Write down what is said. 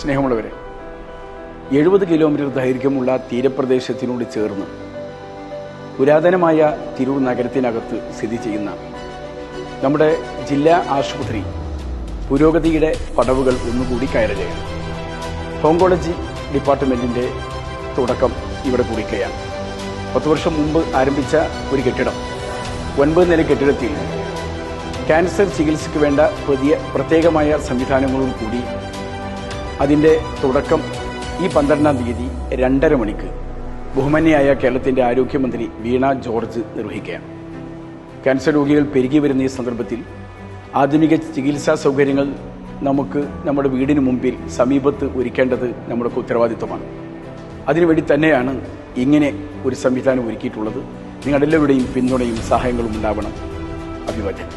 സ്നേഹമുള്ളവരെ, 70 കിലോമീറ്റർ ദൈർഘ്യമുള്ള തീരപ്രദേശത്തിനോട് ചേർന്ന് പുരാതനമായ തിരൂർ നഗരത്തിനകത്ത് സ്ഥിതി ചെയ്യുന്ന നമ്മുടെ ജില്ലാ ആശുപത്രി പുരോഗതിയുടെ പടവുകൾ ഒന്നുകൂടി കയറുകയാണ്. ഓങ്കോളജി ഡിപ്പാർട്ട്മെന്റിന്റെ തുടക്കം ഇവിടെ കുറിക്കുകയാണ്. 10 വർഷം മുമ്പ് ആരംഭിച്ച ഒരു കെട്ടിടം 9 നില കെട്ടിടത്തിൽ ക്യാൻസർ ചികിത്സയ്ക്ക് വേണ്ട പ്രത്യേകമായ സംവിധാനങ്ങളും കൂടി അതിൻ്റെ തുടക്കം ഈ 12-ാം തീയതി 2:30 മണിക്ക് ബഹുമാന്യയായ കേരളത്തിൻ്റെ ആരോഗ്യമന്ത്രി വീണ ജോർജ് നിർവഹിക്കുകയാണ്. ക്യാൻസർ രോഗികൾ പെരുകി വരുന്ന ഈ സന്ദർഭത്തിൽ ആധുനിക ചികിത്സാ സൗകര്യങ്ങൾ നമുക്ക് നമ്മുടെ വീടിന് മുമ്പിൽ സമീപത്ത് ഒരുക്കേണ്ടത് നമ്മുടെ ഉത്തരവാദിത്വമാണ്. അതിനുവേണ്ടി തന്നെയാണ് ഇങ്ങനെ ഒരു സംവിധാനം ഒരുക്കിയിട്ടുള്ളത്. നിങ്ങളെല്ലാവരുടെയും പിന്തുണയും സഹായങ്ങളും ഉണ്ടാവണം. അഭിവാദ്യം.